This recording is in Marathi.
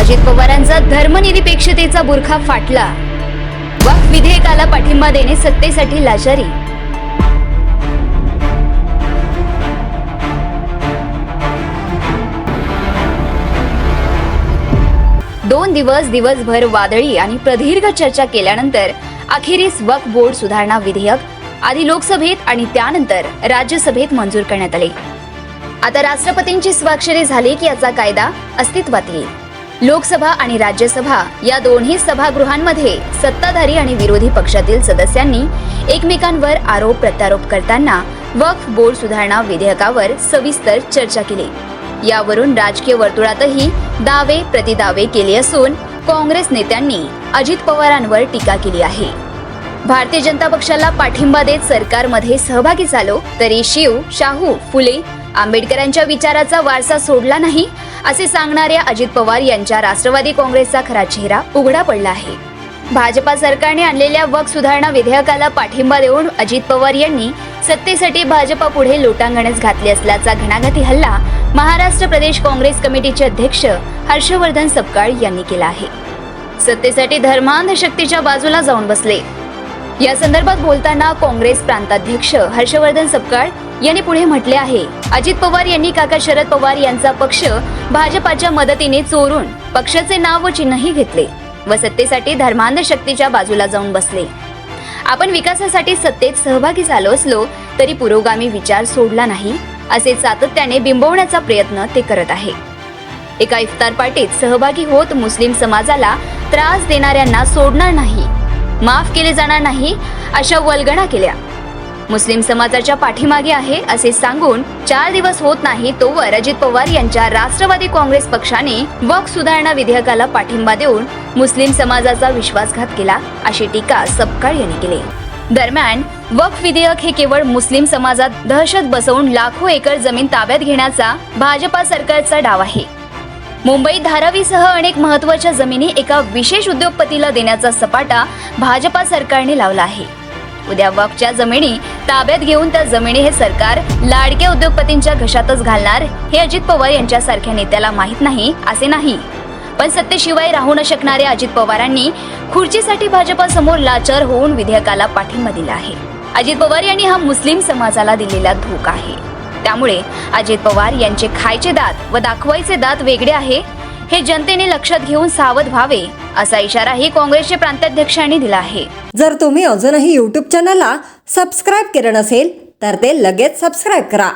अजित पवारांचा धर्मनिरपेक्षतेचा बुरखा फाटला। वक्फ विधेयकाला पाठिंबा देणे सत्तेसाठी लाचारी। दोन दिवसभर वादळी आणि प्रदीर्घ चर्चा केल्यानंतर अखेरीस वक्फ बोर्ड सुधारणा विधेयक आधी लोकसभेत आणि त्यानंतर राज्यसभेत मंजूर करण्यात आले। आता राष्ट्रपतींची स्वाक्षरी झाली की याचा कायदा अस्तित्वात येईल। लोकसभा आणि राज्यसभा या दोन्ही सभागृहांमध्ये सत्ताधारी आणि विरोधी पक्षातील सदस्यांनी एकमेकांवर आरोप प्रत्यारोप करताना वक्फ बोर्ड सुधारणा विधेयकावर सविस्तर चर्चा केली। यावरून राजकीय वर्तुळातही दावे प्रतिदावे केले असून काँग्रेस नेत्यांनी अजित पवारांवर टीका केली आहे। भारतीय जनता पक्षाला पाठिंबा देत सरकारमध्ये सहभागी झालो तरी शिव, शाहू, फुले, आंबेडकरांच्या विचाराचा वारसा सोडला नाही असे सांगणाऱ्या अजित पवार यांच्या राष्ट्रवादी काँग्रेसचा खरा चेहरा उघडा पडला आहे। भाजपा सरकारने आणलेल्या वक्फ सुधारणा विधेयकाला पाठिंबा देऊन अजित पवार यांनी सत्तेसाठी भाजपा पुढे लोटांगणच घातली असल्याचा घणाघाती हल्ला महाराष्ट्र प्रदेश काँग्रेस कमिटीचे अध्यक्ष हर्षवर्धन सपकाळ यांनी केला आहे। सत्तेसाठी धर्मांध शक्तीच्या बाजूला जाऊन बसले। या संदर्भात बोलताना काँग्रेस प्रांताध्यक्ष हर्षवर्धन सपकाळ यांनी पुढे म्हटले आहे, अजित पवार यांनी काका शरद पवार यांचा पक्ष भाजपाच्या मदतीने चोरून पक्षाचे नाव व चिन्हही घेतले व सत्तेसाठी धर्मांध शक्तीच्या बाजूला जाऊन बसले। आपण विकासासाठी सत्तेत सहभागी झालो असलो तरी पुरोगामी विचार सोडला नाही असे सातत्याने बिंबवण्याचा प्रयत्न ते करत आहे। एका इफ्तार पार्टीत सहभागी होत मुस्लिम समाजाला त्रास देणाऱ्यांना सोडणार नाही, माफ केले जाणार नाही अशा वल्गणा केल्या। मुस्लिम समाजाच्या पाठीमागे आहे असे सांगून 4 दिवस होत नाही तोवर अजित पवार यांच्या राष्ट्रवादी काँग्रेस पक्षाने वक्फ सुधारणा विधेयकाला पाठिंबा देऊन मुस्लिम समाजाचा विश्वासघात केला अशी टीका सपकाळ यांनी केली। दरम्यान वक्फ विधेयक हे केवळ मुस्लिम समाजात दहशत बसवून लाखो एकर जमीन ताब्यात घेण्याचा भाजपा सरकारचा डाव आहे। मुंबईत धारावीसह अनेक महत्त्वाच्या जमिनी एका विशेष उद्योगपतीला देण्याचा सपाटा भाजपा सरकारने लावला आहे। उद्या वक्फच्या जमिनी ताब्यात घेऊन त्या जमिनी हे सरकार लाडक्या उद्योगपतींच्या घशातच घालणार हे अजित पवार यांच्यासारख्या नेत्याला माहित नाही असे नाही, पण सत्तेशिवाय राहू न शकणाऱ्या अजित पवारांनी खुर्चीसाठी भाजपासमोर लाचार होऊन विधेयकाला पाठिंबा दिला आहे। अजित पवार यांनी हा मुस्लिम समाजाला दिलेला धोका आहे। त्यामुळे अजित पवार यांचे खायचे दात व दाखवायचे दात वेगळे आहे हे जनतेने लक्षात घेऊन सावध व्हावे असा इशाराही काँग्रेसचे प्रांताध्यक्षांनी दिला आहे। जर तुम्ही अजूनही YouTube चॅनलला सबस्क्राईब केले नसेल तर ते लगेच सबस्क्राईब करा।